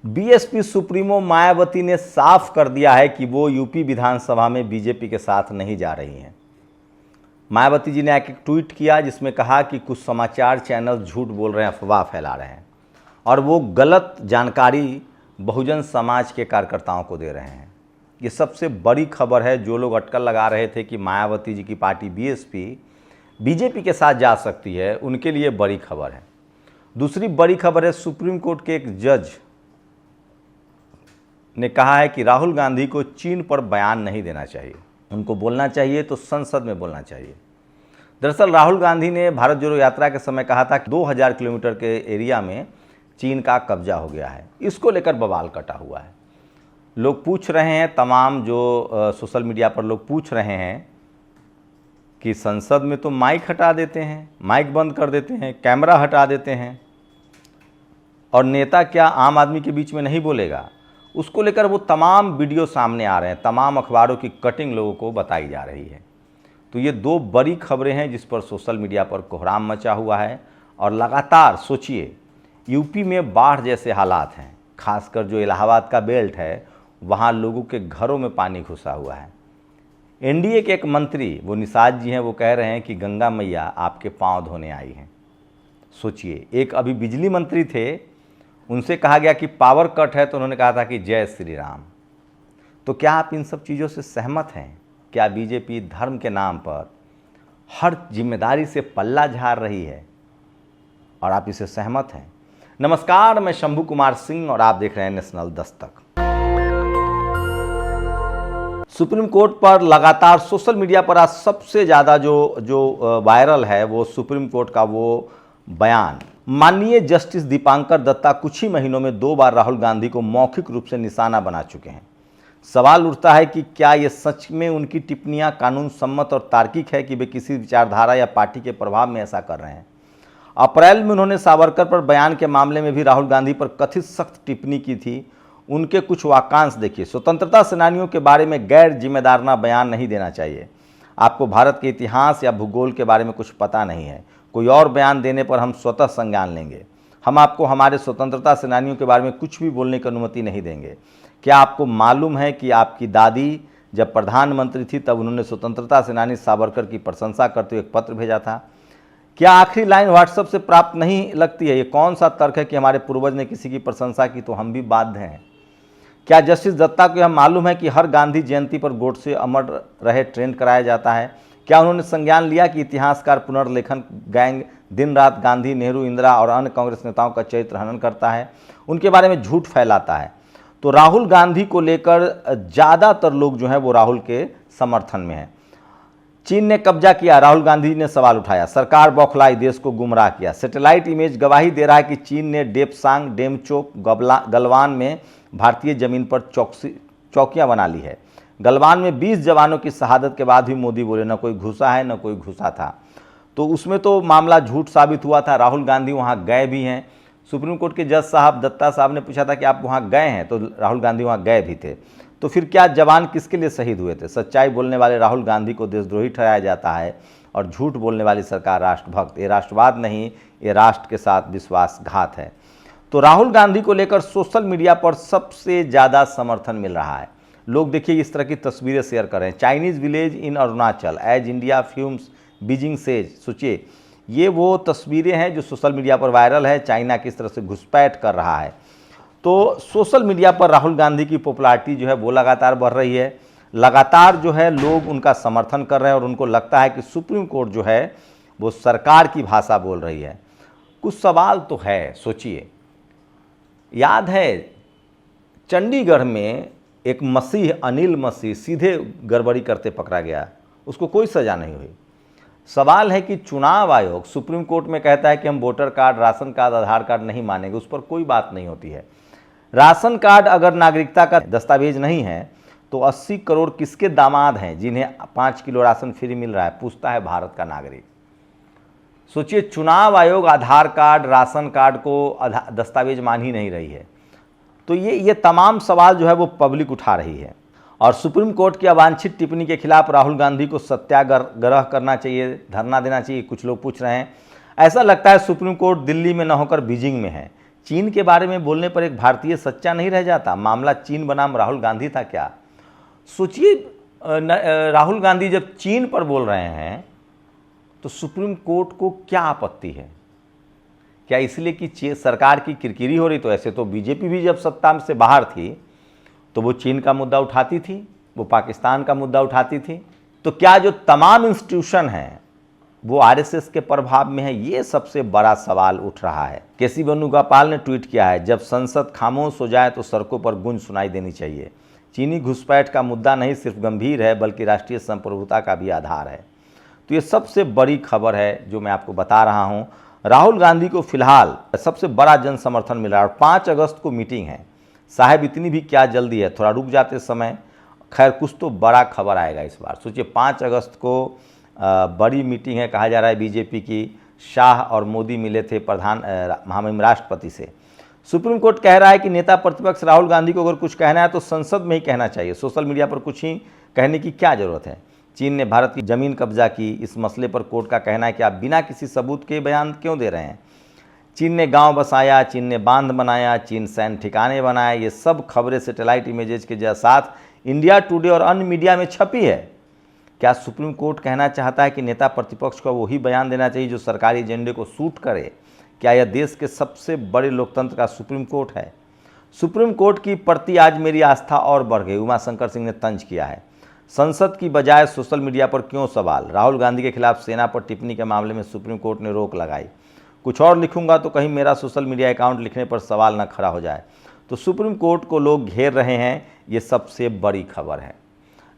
BSP supremo Mayawati ने साफ कर दिया है कि वो यूपी विधानसभा में बीजेपी के साथ नहीं जा रही हैं। मायावती जी ने एक ट्वीट किया जिसमें कहा कि कुछ समाचार चैनल झूठ बोल रहे हैं, अफवाह फैला रहे हैं और वो गलत जानकारी बहुजन समाज के कार्यकर्ताओं को दे रहे हैं। ये सबसे बड़ी खबर है। जो लोग अटकल लगा रहे थे कि मायावती जी की पार्टी बीएसपी बीजेपी के साथ जा सकती है, उनके लिए बड़ी खबर है। दूसरी बड़ी खबर है, सुप्रीम कोर्ट के एक जज ने कहा है कि राहुल गांधी को चीन पर बयान नहीं देना चाहिए, उनको बोलना चाहिए तो संसद में बोलना चाहिए। दरअसल राहुल गांधी ने भारत जोड़ो यात्रा के समय कहा था कि 2000 किलोमीटर के एरिया में चीन का कब्जा हो गया है। इसको लेकर बवाल कटा हुआ है। लोग पूछ रहे हैं, तमाम जो सोशल मीडिया पर लोग पूछ रहे हैं कि संसद में तो माइक हटा देते हैं, माइक बंद कर देते हैं, कैमरा हटा देते हैं और नेता क्या आम आदमी के बीच में नहीं बोलेगा? उसको लेकर वो तमाम वीडियो सामने आ रहे हैं, तमाम अखबारों की कटिंग लोगों को बताई जा रही है। तो ये दो बड़ी खबरें हैं जिस पर सोशल मीडिया पर कोहराम मचा हुआ है। और लगातार सोचिए, यूपी में बाढ़ जैसे हालात हैं, खासकर जो इलाहाबाद का बेल्ट है वहाँ लोगों के घरों में पानी घुसा हुआ है। एनडीए के एक मंत्री, वो निषाद जी हैं, वो कह रहे हैं कि गंगा मैया आपके पाँव धोने आई हैं। सोचिए, एक अभी बिजली मंत्री थे, उनसे कहा गया कि पावर कट है तो उन्होंने कहा था कि जय श्री राम। तो क्या आप इन सब चीज़ों से सहमत हैं? क्या बीजेपी धर्म के नाम पर हर जिम्मेदारी से पल्ला झाड़ रही है और आप इसे सहमत हैं? नमस्कार, मैं शंभू कुमार सिंह और आप देख रहे हैं नेशनल दस्तक। सुप्रीम कोर्ट पर लगातार सोशल मीडिया पर आज सबसे ज़्यादा जो वायरल है वो सुप्रीम कोर्ट का वो बयान। माननीय जस्टिस दीपांकर दत्ता कुछ ही महीनों में 2 बार राहुल गांधी को मौखिक रूप से निशाना बना चुके हैं। सवाल उठता है कि क्या ये सच में उनकी टिप्पणियां कानून सम्मत और तार्किक है कि वे किसी विचारधारा या पार्टी के प्रभाव में ऐसा कर रहे हैं? अप्रैल में उन्होंने सावरकर पर बयान के मामले में भी राहुल गांधी पर कथित सख्त टिप्पणी की थी। उनके कुछ वाक्यांश देखिए। स्वतंत्रता सेनानियों के बारे में गैर जिम्मेदाराना बयान नहीं देना चाहिए। आपको भारत के इतिहास या भूगोल के बारे में कुछ पता नहीं है। कोई और बयान देने पर हम स्वतः संज्ञान लेंगे। हम आपको हमारे स्वतंत्रता सेनानियों के बारे में कुछ भी बोलने की अनुमति नहीं देंगे। क्या आपको मालूम है कि आपकी दादी जब प्रधानमंत्री थी तब उन्होंने स्वतंत्रता सेनानी सावरकर की प्रशंसा करते हुए एक पत्र भेजा था? क्या आखिरी लाइन व्हाट्सएप से प्राप्त नहीं लगती है? ये कौन सा तर्क है कि हमारे पूर्वज ने किसी की प्रशंसा की तो हम भी बाध्य हैं? क्या जस्टिस दत्ता को यह मालूम है कि हर गांधी जयंती पर गोडसे अमर रहे ट्रेंड कराया जाता है? क्या उन्होंने संज्ञान लिया कि इतिहासकार पुनर्लेखन गैंग दिन रात गांधी, नेहरू, इंदिरा और अन्य कांग्रेस नेताओं का चरित्र हनन करता है, उनके बारे में झूठ फैलाता है? तो राहुल गांधी को लेकर ज़्यादातर लोग जो हैं वो राहुल के समर्थन में हैं। चीन ने कब्जा किया, राहुल गांधी ने सवाल उठाया। सरकार बौखलाई, देश को गुमराह किया। सैटेलाइट इमेज गवाही दे रहा है कि चीन ने डेपसांग, डेमचोक, गलवान में भारतीय जमीन पर चौकियां बना ली है। गलवान में 20 जवानों की शहादत के बाद भी मोदी बोले न कोई घुसा है न कोई घुसा था। तो उसमें तो मामला झूठ साबित हुआ था। राहुल गांधी वहां गए भी हैं। सुप्रीम कोर्ट के जज साहब दत्ता साहब ने पूछा था कि आप वहां गए हैं, तो राहुल गांधी वहां गए भी थे। तो फिर क्या जवान किसके लिए शहीद हुए थे? सच्चाई बोलने वाले राहुल गांधी को देशद्रोही ठहराया जाता है और झूठ बोलने वाली सरकार राष्ट्रभक्त। ये राष्ट्रवाद नहीं, ये राष्ट्र के साथ विश्वासघात है। तो राहुल गांधी को लेकर सोशल मीडिया पर सबसे ज़्यादा समर्थन मिल रहा है। लोग देखिए इस तरह की तस्वीरें शेयर कर रहे हैं। Chinese village in Arunachal as India fumes Beijing says. सोचिए, ये वो तस्वीरें हैं जो सोशल मीडिया पर वायरल है। चाइना किस तरह से घुसपैठ कर रहा है। तो सोशल मीडिया पर राहुल गांधी की पॉपुलैरिटी जो है वो लगातार बढ़ रही है। लगातार जो है लोग उनका समर्थन कर रहे हैं और उनको लगता है कि सुप्रीम कोर्ट जो है वो सरकार की भाषा बोल रही है। कुछ सवाल तो है। सोचिए, याद है चंडीगढ़ में एक मसीह, अनिल मसीह, सीधे गड़बड़ी करते पकड़ा गया, उसको कोई सज़ा नहीं हुई। सवाल है कि चुनाव आयोग सुप्रीम कोर्ट में कहता है कि हम वोटर कार्ड, राशन कार्ड, आधार कार्ड नहीं मानेंगे, उस पर कोई बात नहीं होती है। राशन कार्ड अगर नागरिकता का दस्तावेज नहीं है तो 80 करोड़ किसके दामाद हैं जिन्हें 5 किलो राशन फ्री मिल रहा है? पूछता है भारत का नागरिक। सोचिए, चुनाव आयोग आधार कार्ड, राशन कार्ड को दस्तावेज मान ही नहीं रही है। तो ये तमाम सवाल जो है वो पब्लिक उठा रही है। और सुप्रीम कोर्ट की अवांछित टिप्पणी के खिलाफ राहुल गांधी को सत्याग्रह करना चाहिए, धरना देना चाहिए, कुछ लोग पूछ रहे हैं। ऐसा लगता है सुप्रीम कोर्ट दिल्ली में न होकर बीजिंग में है। चीन के बारे में बोलने पर एक भारतीय सच्चा नहीं रह जाता। मामला चीन बनाम राहुल गांधी था क्या? सोचिए, राहुल गांधी जब चीन पर बोल रहे हैं तो सुप्रीम कोर्ट को क्या आपत्ति है? क्या इसलिए कि सरकार की किरकिरी हो रही? तो ऐसे तो बीजेपी भी जब सत्ता से बाहर थी तो वो चीन का मुद्दा उठाती थी, वो पाकिस्तान का मुद्दा उठाती थी। तो क्या जो तमाम इंस्टीट्यूशन हैं वो आरएसएस के प्रभाव में है? ये सबसे बड़ा सवाल उठ रहा है। केसी वेणुगोपाल ने ट्वीट किया है, जब संसद खामोश हो जाए तो सड़कों पर गूंज सुनाई देनी चाहिए। चीनी घुसपैठ का मुद्दा नहीं सिर्फ गंभीर है बल्कि राष्ट्रीय संप्रभुता का भी आधार है। तो ये सबसे बड़ी खबर है जो मैं आपको बता रहा हूँ। राहुल गांधी को फिलहाल सबसे बड़ा जन समर्थन मिला और 5 अगस्त को मीटिंग है। साहब इतनी भी क्या जल्दी है, थोड़ा रुक जाते समय। खैर कुछ तो बड़ा खबर आएगा इस बार। सोचिए 5 अगस्त को बड़ी मीटिंग है, कहा जा रहा है बीजेपी की। शाह और मोदी मिले थे महामहिम राष्ट्रपति से। सुप्रीम कोर्ट कह रहा है कि नेता प्रतिपक्ष राहुल गांधी को अगर कुछ कहना है तो संसद में ही कहना चाहिए, सोशल मीडिया पर कुछ ही कहने की क्या जरूरत है। चीन ने भारत की जमीन कब्जा की, इस मसले पर कोर्ट का कहना है कि आप बिना किसी सबूत के बयान क्यों दे रहे हैं। चीन ने गांव बसाया, चीन ने बांध बनाया, चीन सैन्य ठिकाने बनाए, ये सब खबरें सैटेलाइट इमेजेज के साथ इंडिया टुडे और अन्य मीडिया में छपी है। क्या सुप्रीम कोर्ट कहना चाहता है कि नेता प्रतिपक्ष को वही बयान देना चाहिए जो सरकारी एजेंडे को सूट करे? क्या यह देश के सबसे बड़े लोकतंत्र का सुप्रीम कोर्ट है? सुप्रीम कोर्ट की प्रति आज मेरी आस्था और बढ़ गई, उमाशंकर सिंह ने तंज किया है। संसद की बजाय सोशल मीडिया पर क्यों सवाल? राहुल गांधी के खिलाफ सेना पर टिप्पणी के मामले में सुप्रीम कोर्ट ने रोक लगाई। कुछ और लिखूंगा तो कहीं मेरा सोशल मीडिया अकाउंट लिखने पर सवाल न खड़ा हो जाए। तो सुप्रीम कोर्ट को लोग घेर रहे हैं, ये सबसे बड़ी खबर है।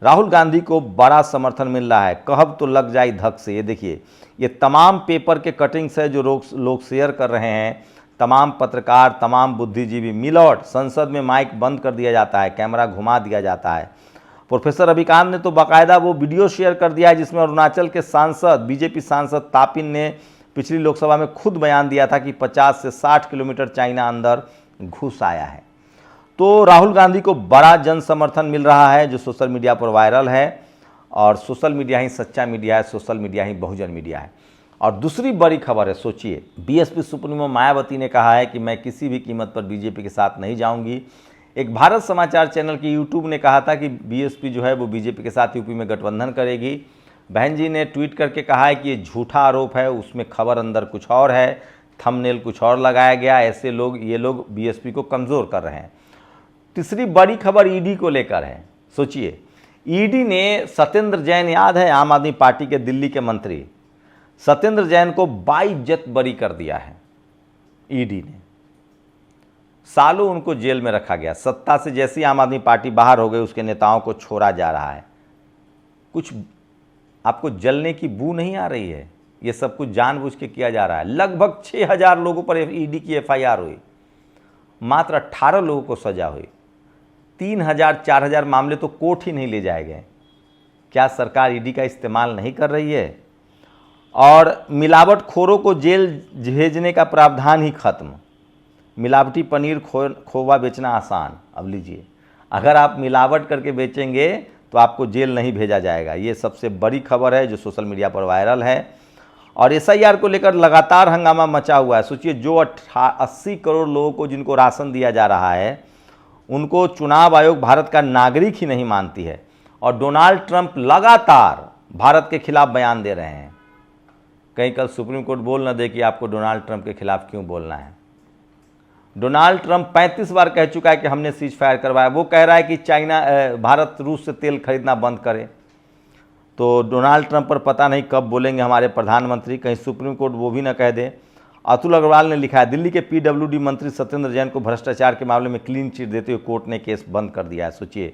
राहुल गांधी को बड़ा समर्थन मिल रहा है, कहब तो लग जाए धक से। ये देखिए, ये तमाम पेपर के कटिंग्स है जो लोग शेयर कर रहे हैं। तमाम पत्रकार, तमाम बुद्धिजीवी मिलौट, संसद में माइक बंद कर दिया जाता है, कैमरा घुमा दिया जाता है। प्रोफेसर अभिकांत ने तो बाकायदा वो वीडियो शेयर कर दिया है जिसमें अरुणाचल के सांसद, बीजेपी सांसद तापिन ने पिछली लोकसभा में खुद बयान दिया था कि 50 से 60 किलोमीटर चाइना अंदर घुस आया है। तो राहुल गांधी को बड़ा जन समर्थन मिल रहा है जो सोशल मीडिया पर वायरल है। और सोशल मीडिया ही सच्चा मीडिया है, सोशल मीडिया ही बहुजन मीडिया है। और दूसरी बड़ी खबर है, सोचिए, बीएसपी सुप्रीमो मायावती ने कहा है कि मैं किसी भी कीमत पर बीजेपी के साथ नहीं जाऊंगी। एक भारत समाचार चैनल की यूट्यूब ने कहा था कि बीएसपी जो है वो बीजेपी के साथ यूपी में गठबंधन करेगी। बहन जी ने ट्वीट करके कहा है कि ये झूठा आरोप है, उसमें खबर अंदर कुछ और है, थंबनेल कुछ और लगाया गया। ऐसे ये लोग बीएसपी को कमज़ोर कर रहे हैं। तीसरी बड़ी खबर ईडी को लेकर है। सोचिए, ईडी ने सत्येंद्र जैन, याद है आम आदमी पार्टी के दिल्ली के मंत्री सत्येंद्र जैन को बाइज्जत बरी कर दिया है। ईडी ने सालों उनको जेल में रखा गया। सत्ता से जैसी आम आदमी पार्टी बाहर हो गई उसके नेताओं को छोड़ा जा रहा है। कुछ आपको जलने की बू नहीं आ रही है? ये सब कुछ जानबूझ के किया जा रहा है। लगभग 6000 लोगों पर ईडी की एफआईआर हुई, मात्र 18 लोगों को सजा हुई। 3000-4000 मामले तो कोर्ट ही नहीं ले जाए गए। क्या सरकार ईडी का इस्तेमाल नहीं कर रही है? और मिलावटखोरों को जेल भेजने का प्रावधान ही खत्म। मिलावटी पनीर खोवा बेचना आसान। अब लीजिए, अगर आप मिलावट करके बेचेंगे तो आपको जेल नहीं भेजा जाएगा। ये सबसे बड़ी खबर है जो सोशल मीडिया पर वायरल है। और एसआईआर को लेकर लगातार हंगामा मचा हुआ है। सोचिए, जो 80 करोड़ लोगों को जिनको राशन दिया जा रहा है उनको चुनाव आयोग भारत का नागरिक ही नहीं मानती है। और डोनाल्ड ट्रंप लगातार भारत के खिलाफ बयान दे रहे हैं। कहीं कल सुप्रीम कोर्ट बोल न दे कि आपको डोनाल्ड ट्रंप के खिलाफ क्यों बोलना है। डोनाल्ड ट्रंप 35 बार कह चुका है कि हमने सीज फायर करवाया। वो कह रहा है कि भारत रूस से तेल खरीदना बंद करे। तो डोनाल्ड ट्रंप पर पता नहीं कब बोलेंगे हमारे प्रधानमंत्री, कहीं सुप्रीम कोर्ट वो भी ना कह दे। अतुल अग्रवाल ने लिखा है, दिल्ली के पीडब्ल्यूडी मंत्री सत्येंद्र जैन को भ्रष्टाचार के मामले में क्लीन चिट देते हुए कोर्ट ने केस बंद कर दिया है। सोचिए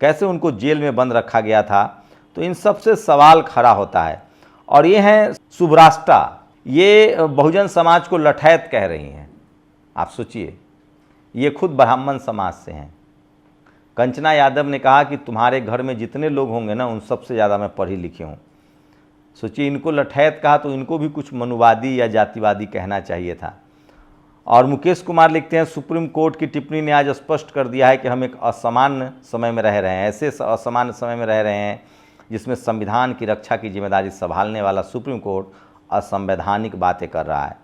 कैसे उनको जेल में बंद रखा गया था। तो इन सबसे सवाल खड़ा होता है। और ये हैं सुभ्राष्टा, ये बहुजन समाज को लठैत कह रही हैं। आप सोचिए, ये खुद ब्राह्मण समाज से हैं। कंचना यादव ने कहा कि तुम्हारे घर में जितने लोग होंगे ना उन सबसे ज़्यादा मैं पढ़ी लिखी हूँ। सोचिए, इनको लठैत कहा तो इनको भी कुछ मनुवादी या जातिवादी कहना चाहिए था। और मुकेश कुमार लिखते हैं, सुप्रीम कोर्ट की टिप्पणी ने आज स्पष्ट कर दिया है कि हम एक असामान्य समय में रह रहे हैं। ऐसे असामान्य समय में रह रहे हैं जिसमें संविधान की रक्षा की जिम्मेदारी संभालने वाला सुप्रीम कोर्ट असंवैधानिक बातें कर रहा है।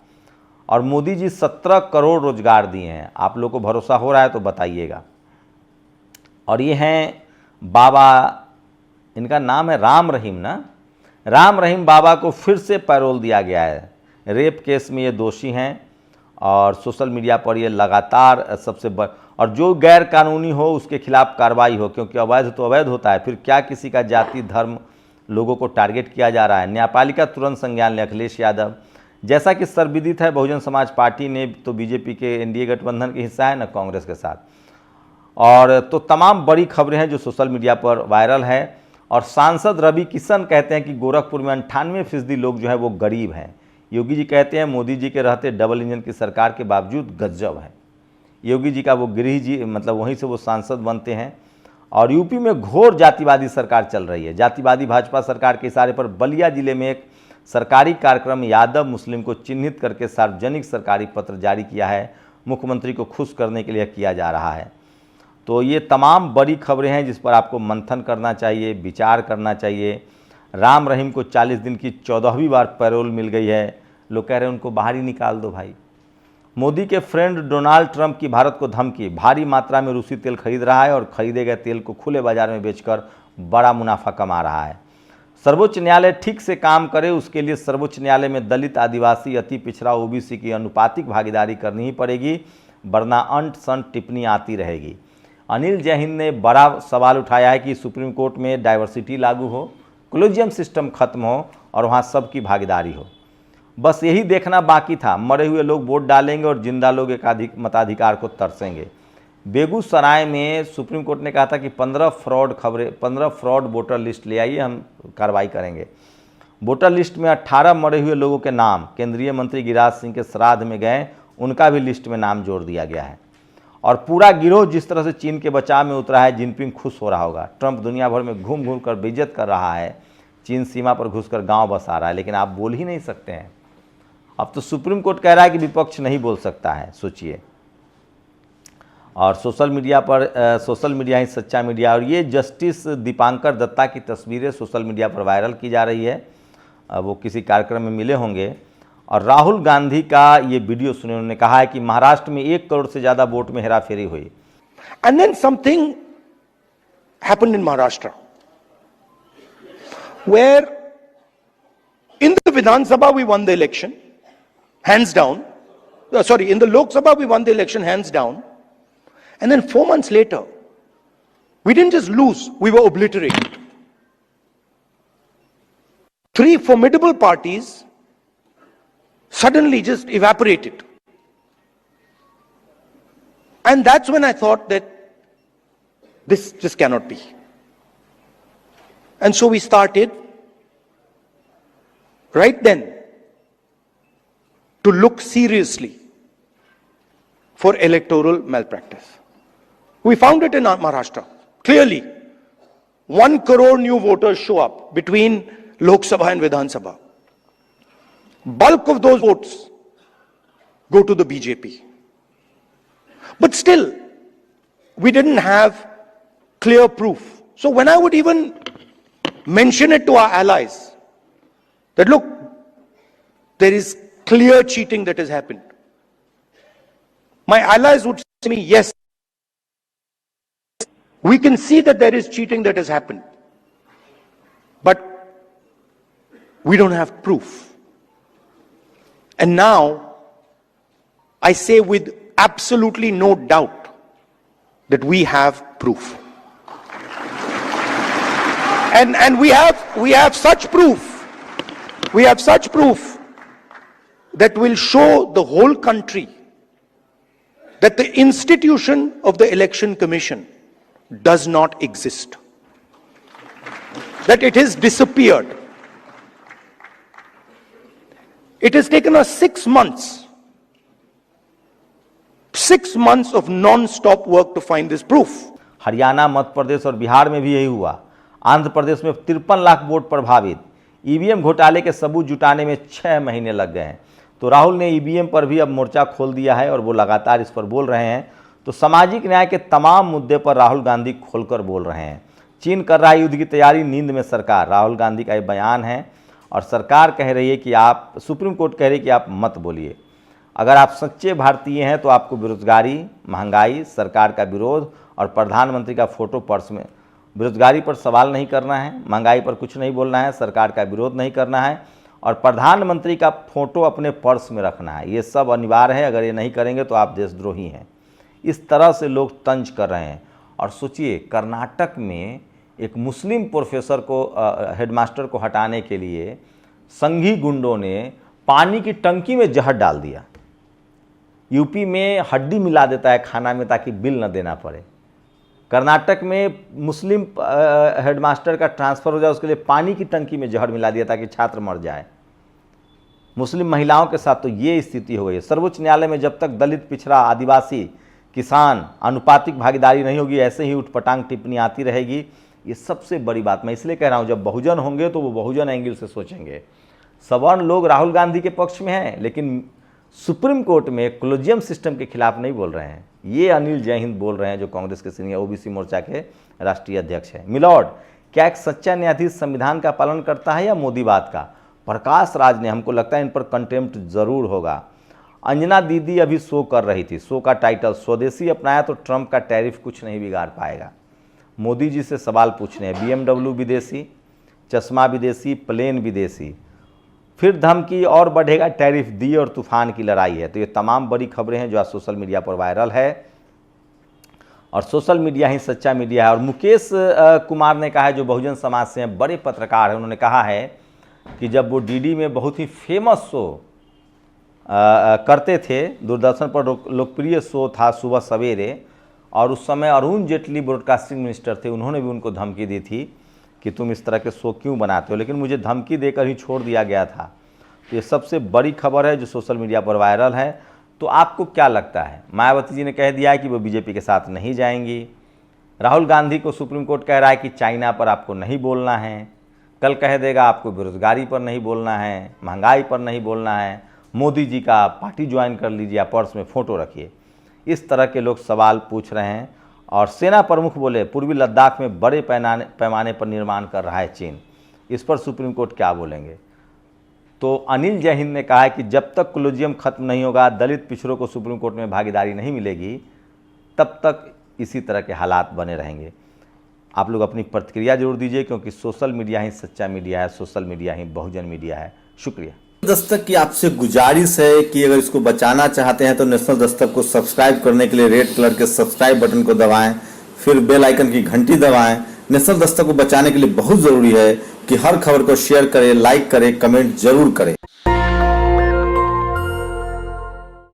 और मोदी जी 17 करोड़ रोजगार दिए हैं। आप लोग को भरोसा हो रहा है तो बताइएगा। और ये हैं बाबा, इनका नाम है राम रहीम ना, राम रहीम बाबा को फिर से पैरोल दिया गया है। रेप केस में ये दोषी हैं और सोशल मीडिया पर ये लगातार सबसे और जो गैर कानूनी हो उसके खिलाफ कार्रवाई हो, क्योंकि अवैध तो अवैध होता है। फिर क्या किसी का जाति धर्म लोगों को टारगेट किया जा रहा है। न्यायपालिका तुरंत संज्ञान ले। अखिलेश यादव, जैसा कि सर्वविदित है, बहुजन समाज पार्टी ने तो बीजेपी के एनडीए गठबंधन के हिस्सा है ना कांग्रेस के साथ। और तो तमाम बड़ी खबरें हैं जो सोशल मीडिया पर वायरल है। और सांसद रवि किशन कहते हैं कि गोरखपुर में 98% लोग जो है वो गरीब हैं। योगी जी कहते हैं मोदी जी के रहते डबल इंजन की सरकार के बावजूद गजब है। योगी जी का वो गृह जी, मतलब वहीं से वो सांसद बनते हैं। और यूपी में घोर जातिवादी सरकार चल रही है। जातिवादी भाजपा सरकार के इशारे पर बलिया जिले में एक सरकारी कार्यक्रम में यादव मुस्लिम को चिन्हित करके सार्वजनिक सरकारी पत्र जारी किया है। मुख्यमंत्री को खुश करने के लिए किया जा रहा है। तो ये तमाम बड़ी खबरें हैं जिस पर आपको मंथन करना चाहिए, विचार करना चाहिए। राम रहीम को 40 दिन की 14वीं बार पैरोल मिल गई है। लोग कह रहे हैं उनको बाहर ही निकाल दो भाई। मोदी के फ्रेंड डोनाल्ड ट्रंप की भारत को धमकी। भारी मात्रा में रूसी तेल खरीद रहा है और खरीदे गए तेल को खुले बाजार में बेचकर बड़ा मुनाफा कमा रहा है। सर्वोच्च न्यायालय ठीक से काम करे, उसके लिए सर्वोच्च न्यायालय में दलित, आदिवासी, अति पिछड़ा, ओबीसी की अनुपातिक भागीदारी करनी ही पड़ेगी, वरना अंट संट टिप्पणी आती रहेगी। अनिल जैहिंद ने बड़ा सवाल उठाया है कि सुप्रीम कोर्ट में डाइवर्सिटी लागू हो, कोलिजियम सिस्टम खत्म हो और वहाँ सबकी भागीदारी हो। बस यही देखना बाकी था। मरे हुए लोग वोट डालेंगे और जिंदा लोग एकाधिक मताधिकार को तरसेंगे। बेगूसराय में सुप्रीम कोर्ट ने कहा था कि 15 फ्रॉड वोटर लिस्ट ले आइए, हम कार्रवाई करेंगे। वोटर लिस्ट में 18 मरे हुए लोगों के नाम केंद्रीय मंत्री गिरिराज सिंह के श्राद्ध में गए, उनका भी लिस्ट में नाम जोड़ दिया गया है। और पूरा गिरोह जिस तरह से चीन के बचाव में उतरा है, जिनपिंग खुश हो रहा होगा। ट्रंप दुनिया भर में घूम घूम कर बेइज्जत कर रहा है, चीन सीमा पर घुसकर गांव बसा रहा है, लेकिन आप बोल ही नहीं सकते हैं। अब तो सुप्रीम कोर्ट कह रहा है कि विपक्ष नहीं बोल सकता है, सोचिए। और सोशल मीडिया ही सच्चा मीडिया। और ये जस्टिस दीपांकर दत्ता की तस्वीरें सोशल मीडिया पर वायरल की जा रही है। वो किसी कार्यक्रम में मिले होंगे। और राहुल गांधी का ये वीडियो सुने, उन्होंने कहा है कि महाराष्ट्र में 1 करोड़ से ज्यादा वोट में हेराफेरी हुई। And then something happened in Maharashtra where in the Vidhan Sabha we won the election hands down. In the Lok Sabha we won the election hands down. And then 4 months later, we didn't just lose, we were obliterated. 3 formidable parties suddenly just evaporated. And that's when I thought that this just cannot be. And so we started right then to look seriously for electoral malpractice. We found it in Maharashtra. Clearly, 1 crore new voters show up between Lok Sabha and Vidhan Sabha. Bulk of those votes go to the BJP. But still, we didn't have clear proof. So when I would even mention it to our allies, that look, there is clear cheating that has happened, my allies would say to me, yes, we can see that there is cheating that has happened, but we don't have proof. And now I say with absolutely no doubt that we have proof. And we have such proof. We have such proof that will show the whole country that the institution of the Election Commission does not exist, that it has disappeared. It has taken us 6 months of non-stop work to find this proof. Haryana, Madhya Pradesh और बिहार में भी यही हुआ। आंध्र प्रदेश में 53 lakh vote प्रभावित। EVM घोटाले के सबूत जुटाने में 6 महीने लग गए हैं। तो राहुल ने ईवीएम पर भी अब मोर्चा खोल दिया है और वो लगातार इस पर बोल रहे हैं। तो सामाजिक न्याय के तमाम मुद्दे पर राहुल गांधी खोलकर बोल रहे हैं। चीन कर रहा है युद्ध की तैयारी, नींद में सरकार, राहुल गांधी का ये बयान है। और सरकार कह रही है कि आप, सुप्रीम कोर्ट कह रही है कि आप मत बोलिए। अगर आप सच्चे भारतीय हैं तो आपको बेरोजगारी, महंगाई, सरकार का विरोध और प्रधानमंत्री का फोटो पर्स में, बेरोजगारी पर सवाल नहीं करना है, महंगाई पर कुछ नहीं बोलना है, सरकार का विरोध नहीं करना है और प्रधानमंत्री का फोटो अपने पर्स में रखना है। ये सब अनिवार्य है, अगर ये नहीं करेंगे तो आप देशद्रोही हैं। इस तरह से लोग तंज कर रहे हैं। और सोचिए, कर्नाटक में एक मुस्लिम प्रोफेसर को, हेडमास्टर को हटाने के लिए संघी गुंडों ने पानी की टंकी में जहर डाल दिया। यूपी में हड्डी मिला देता है खाना में ताकि बिल न देना पड़े। कर्नाटक में मुस्लिम हेडमास्टर का ट्रांसफ़र हो जाए, उसके लिए पानी की टंकी में जहर मिला दिया ताकि छात्र मर जाए। मुस्लिम महिलाओं के साथ तो ये स्थिति हो गई है। सर्वोच्च न्यायालय में जब तक दलित, पिछड़ा, आदिवासी, किसान अनुपातिक भागीदारी नहीं होगी, ऐसे ही उठपटांग टिप्पणी आती रहेगी। ये सबसे बड़ी बात मैं इसलिए कह रहा हूँ, जब बहुजन होंगे तो वो बहुजन एंगल से सोचेंगे। सवर्ण लोग राहुल गांधी के पक्ष में हैं, लेकिन सुप्रीम कोर्ट में कोलेजियम सिस्टम के खिलाफ नहीं बोल रहे हैं। ये अनिल जय हिंद बोल रहे हैं, जो कांग्रेस के सीनियर ओबीसी मोर्चा के राष्ट्रीय अध्यक्ष हैं। मिलॉर्ड, क्या एक सच्चा न्यायाधीश संविधान का पालन करता है या मोदीवाद का? प्रकाश राज ने, हमको लगता है इन पर कंटेम्प्ट जरूर होगा। अंजना दीदी अभी शो कर रही थी, शो का टाइटल स्वदेशी अपनाया तो ट्रंप का टैरिफ कुछ नहीं बिगाड़ पाएगा। मोदी जी से सवाल पूछने हैं, BMW विदेशी, चश्मा विदेशी, प्लेन विदेशी, फिर धमकी और बढ़ेगा टैरिफ, दी और तूफान की लड़ाई है। तो ये तमाम बड़ी खबरें हैं जो आज सोशल मीडिया पर वायरल है और सोशल मीडिया ही सच्चा मीडिया है। और मुकेश कुमार ने कहा है, जो बहुजन समाज से हैं, बड़े पत्रकार हैं, उन्होंने कहा है कि जब वो डीडी में बहुत ही फेमस शो करते थे, दूरदर्शन पर लोकप्रिय शो था सुबह सवेरे, और उस समय अरुण जेटली ब्रॉडकास्टिंग मिनिस्टर थे, उन्होंने भी उनको धमकी दी थी कि तुम इस तरह के शो क्यों बनाते हो, लेकिन मुझे धमकी देकर ही छोड़ दिया गया था। तो ये सबसे बड़ी खबर है जो सोशल मीडिया पर वायरल है। तो आपको क्या लगता है? मायावती जी ने कह दिया है कि वो बीजेपी के साथ नहीं जाएंगी। राहुल गांधी को सुप्रीम कोर्ट कह रहा है कि चाइना पर आपको नहीं बोलना है। कल कह देगा आपको बेरोजगारी पर नहीं बोलना है, महंगाई पर नहीं बोलना है, मोदी जी का पार्टी ज्वाइन कर लीजिए, या पर्स में फ़ोटो रखिए। इस तरह के लोग सवाल पूछ रहे हैं। और सेना प्रमुख बोले, पूर्वी लद्दाख में बड़े पैमाने पर निर्माण कर रहा है चीन। इस पर सुप्रीम कोर्ट क्या बोलेंगे? तो अनिल जय हिंद ने कहा है कि जब तक कोलेजियम खत्म नहीं होगा, दलित पिछड़ों को सुप्रीम कोर्ट में भागीदारी नहीं मिलेगी, तब तक इसी तरह के हालात बने रहेंगे। आप लोग अपनी प्रतिक्रिया जरूर दीजिए, क्योंकि सोशल मीडिया ही सच्चा मीडिया है, सोशल मीडिया ही बहुजन मीडिया है। शुक्रिया। दस्तक की आपसे गुजारिश है कि अगर इसको बचाना चाहते हैं तो नेशनल दस्तक को सब्सक्राइब करने के लिए रेड कलर के सब्सक्राइब बटन को दबाएं, फिर बेल आइकन की घंटी दबाएं। नेशनल दस्तक को बचाने के लिए बहुत जरूरी है कि हर खबर को शेयर करें, लाइक करें, कमेंट जरूर करें।